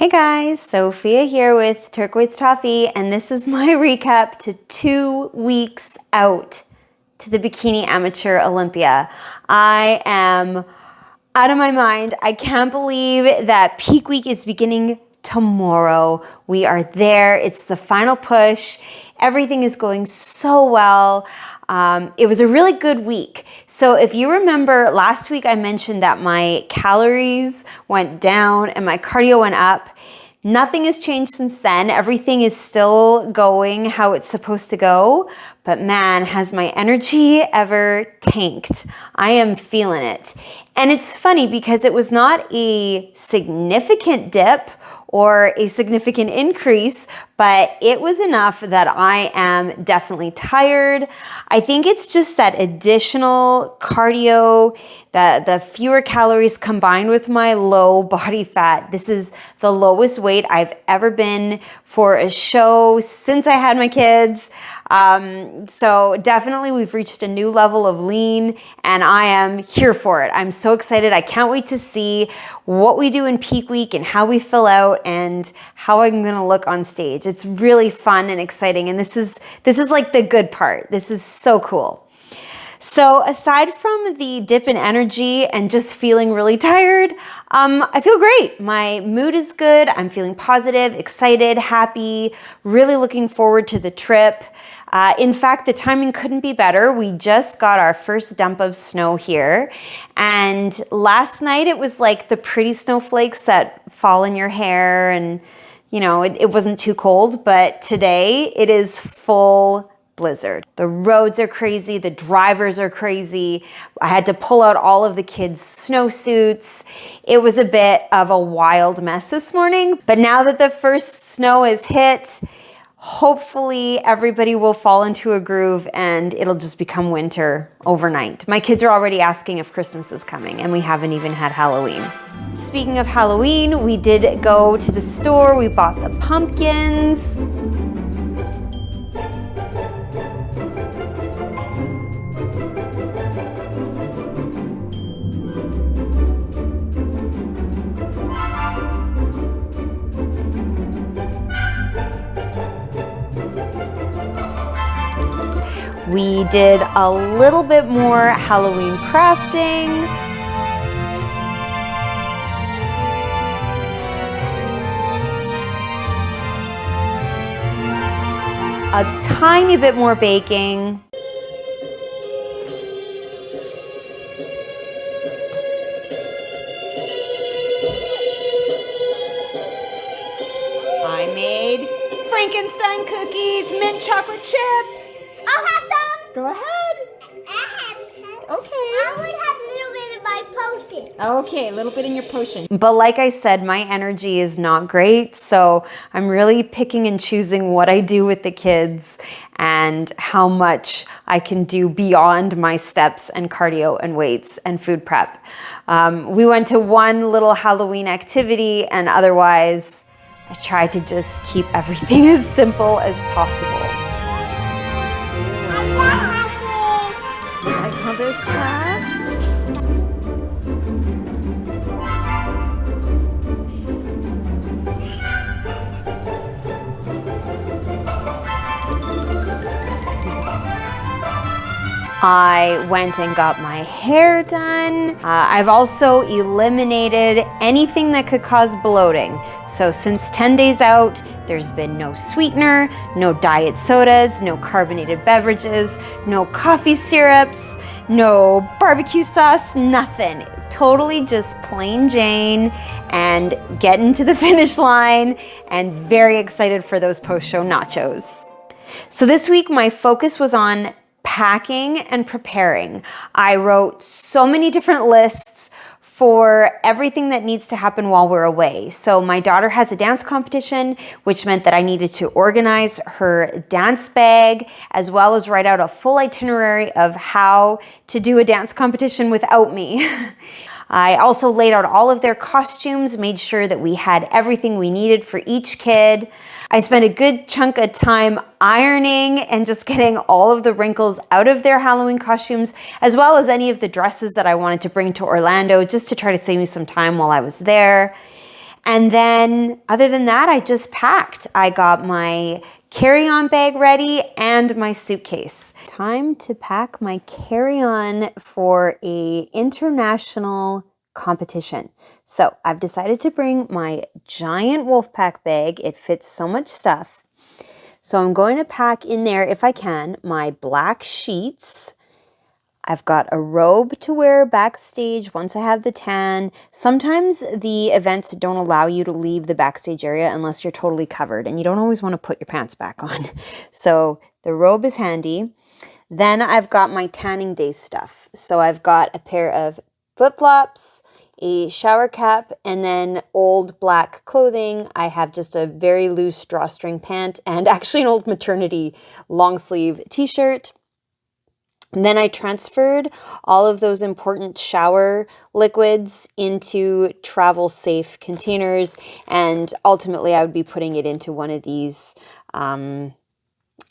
Hey guys, Sophia here with Turquoise Toffee, and this is my recap to 2 weeks out to the Bikini Amateur Olympia. I am out of my mind. I can't believe that peak week is beginning tomorrow. We are there. It's the final push. Everything is going so well. It was a really good week. So if you remember last week, I mentioned that my calories went down and my cardio went up. Nothing has changed since then. Everything is still going how it's supposed to go. But man, has my energy ever tanked. I am feeling it. And it's funny because it was not a significant dip or a significant increase, but it was enough that I am definitely tired. I think it's just that additional cardio, the fewer calories combined with my low body fat. This is the lowest weight I've ever been for a show since I had my kids. So definitely we've reached a new level of lean and I am here for it. I'm so excited. I can't wait to see what we do in peak week and how we fill out and how I'm going to look on stage. It's really fun and exciting. And this is like the good part. This is so cool. So aside from the dip in energy and just feeling really tired, I feel great. My mood is good. I'm feeling positive, excited, happy, really looking forward to the trip. In fact, the timing couldn't be better. We just got our first dump of snow here. And last night it was like the pretty snowflakes that fall in your hair and, you know, it wasn't too cold. But today it is full blizzard. The roads are crazy. The drivers are crazy. I had to pull out all of the kids' snowsuits. It was a bit of a wild mess this morning. But now that the first snow is hit, hopefully everybody will fall into a groove and it'll just become winter overnight. My kids are already asking if Christmas is coming and we haven't even had Halloween. Speaking of Halloween, we did go to the store. We bought the pumpkins. We did a little bit more Halloween crafting. A tiny bit more baking. I made Frankenstein cookies, mint chocolate chip. I'll have some. Go ahead. I have some. Okay. I would have a little bit of my potion. Okay, a little bit in your potion. But like I said, my energy is not great, so I'm really picking and choosing what I do with the kids and how much I can do beyond my steps and cardio and weights and food prep. We went to one little Halloween activity and otherwise I tried to just keep everything as simple as possible. Like all this stuff. I went and got my hair done. I've also eliminated anything that could cause bloating. So since 10 days out, there's been no sweetener, no diet sodas, no carbonated beverages, no coffee syrups, no barbecue sauce, nothing. Totally just plain Jane and getting to the finish line and very excited for those post-show nachos. So this week, my focus was on packing and preparing. I wrote so many different lists for everything that needs to happen while we're away. So my daughter has a dance competition, which meant that I needed to organize her dance bag, as well as write out a full itinerary of how to do a dance competition without me. I also laid out all of their costumes, made sure that we had everything we needed for each kid. I spent a good chunk of time ironing and just getting all of the wrinkles out of their Halloween costumes, as well as any of the dresses that I wanted to bring to Orlando, just to try to save me some time while I was there. And then other than that, I just packed. I got my carry-on bag ready and my suitcase. Time to pack my carry-on for a international competition. So I've decided to bring my giant Wolfpack bag. It fits so much stuff. So I'm going to pack in there, if I can, my black sheets. I've got a robe to wear backstage once I have the tan. Sometimes the events don't allow you to leave the backstage area unless you're totally covered, and you don't always want to put your pants back on. So the robe is handy. Then I've got my tanning day stuff. So I've got a pair of flip-flops, a shower cap, and then old black clothing. I have just a very loose drawstring pant and actually an old maternity long sleeve t-shirt. And then I transferred all of those important shower liquids into travel safe containers, and ultimately I would be putting it into one of these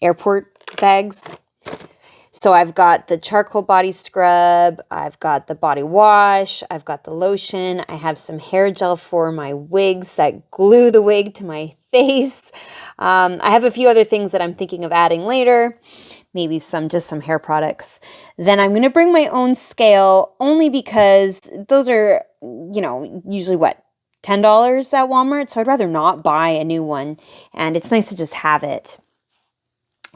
airport bags. So I've got the charcoal body scrub, I've got the body wash, I've got the lotion, I have some hair gel for my wigs that glue the wig to my face. I have a few other things that I'm thinking of adding later, maybe just some hair products. Then I'm going to bring my own scale only because those are, usually what, $10 at Walmart. So I'd rather not buy a new one, and it's nice to just have it.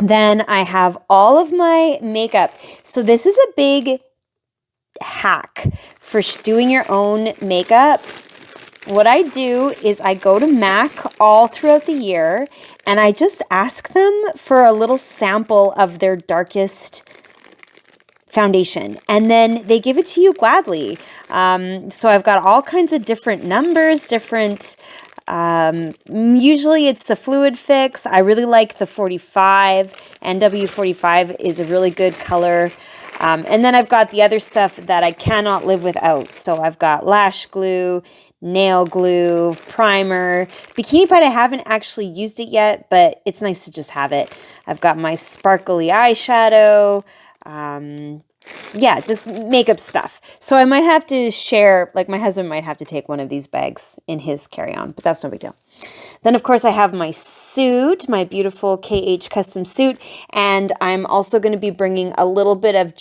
Then I have all of my makeup. So this is a big hack for doing your own makeup. What I do is I go to MAC all throughout the year and I just ask them for a little sample of their darkest foundation, and then they give it to you gladly. So I've got all kinds of different numbers, usually it's the Fluid Fix. I really like the 45. NW45 is a really good color. And then I've got the other stuff that I cannot live without. So I've got lash glue, nail glue, primer. Bikini Pad, I haven't actually used it yet, but it's nice to just have it. I've got my sparkly eyeshadow. Yeah, just makeup stuff. So I might have to share, like my husband might have to take one of these bags in his carry-on, but that's no big deal. Then, of course, I have my suit, my beautiful KH custom suit, and I'm also going to be bringing a little bit of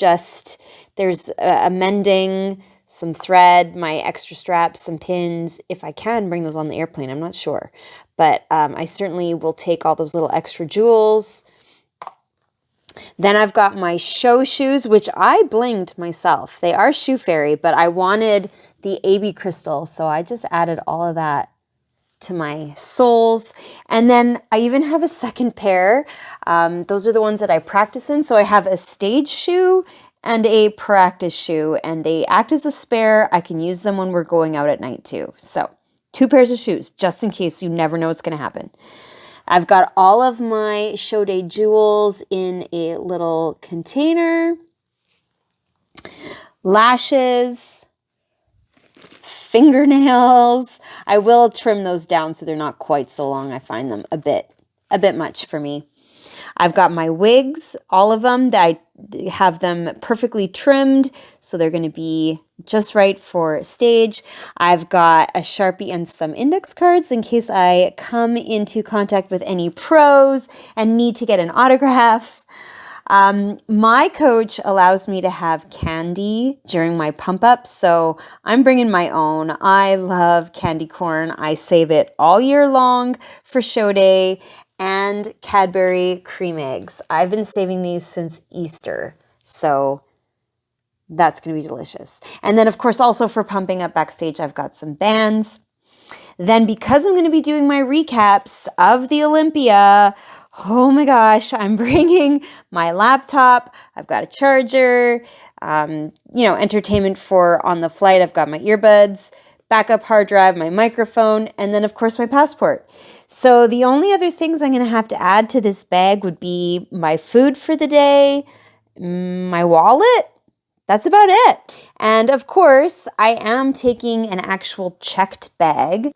there's a mending, some thread, my extra straps, some pins. If I can bring those on the airplane, I'm not sure. But I certainly will take all those little extra jewels. Then I've got my show shoes, which I blinged myself. They are Shoe Fairy, but I wanted the AB crystal, so I just added all of that to my soles. And then I even have a second pair. Those are the ones that I practice in. So I have a stage shoe and a practice shoe, and they act as a spare. I can use them when we're going out at night too. So 2 pairs of shoes, just in case you never know what's going to happen. I've got all of my show day jewels in a little container. Lashes, fingernails. I will trim those down so they're not quite so long. I find them a bit much for me. I've got my wigs, all of them, that I have them perfectly trimmed, so they're going to be just right for stage. I've got a Sharpie and some index cards in case I come into contact with any pros and need to get an autograph. My coach allows me to have candy during my pump up, so I'm bringing my own. I love candy corn. I save it all year long for show day. And Cadbury cream eggs. I've been saving these since Easter, so that's going to be delicious. And then, of course, also for pumping up backstage, I've got some bands. Then, because I'm going to be doing my recaps of the Olympia, oh my gosh, I'm bringing my laptop. I've got a charger, entertainment for on the flight. I've got my earbuds, backup hard drive, my microphone, and then, of course, my passport. So the only other things I'm going to have to add to this bag would be my food for the day, my wallet. That's about it. And of course, I am taking an actual checked bag.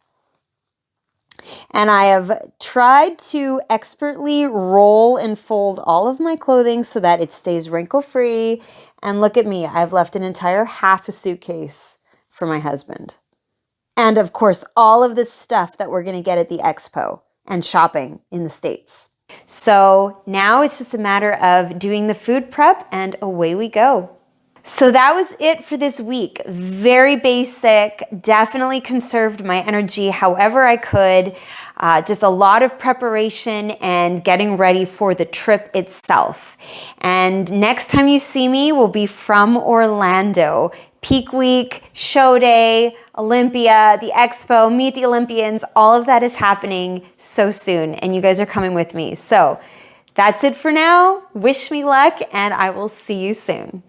And I have tried to expertly roll and fold all of my clothing so that it stays wrinkle-free. And look at me, I've left an entire half a suitcase for my husband. And of course, all of the stuff that we're going to get at the expo and shopping in the States. So now it's just a matter of doing the food prep and away we go. So that was it for this week. Very basic, definitely conserved my energy however I could. Just a lot of preparation and getting ready for the trip itself. And next time you see me will be from Orlando. Peak week, show day, Olympia, the expo, meet the Olympians, all of that is happening so soon and you guys are coming with me. So that's it for now. Wish me luck and I will see you soon.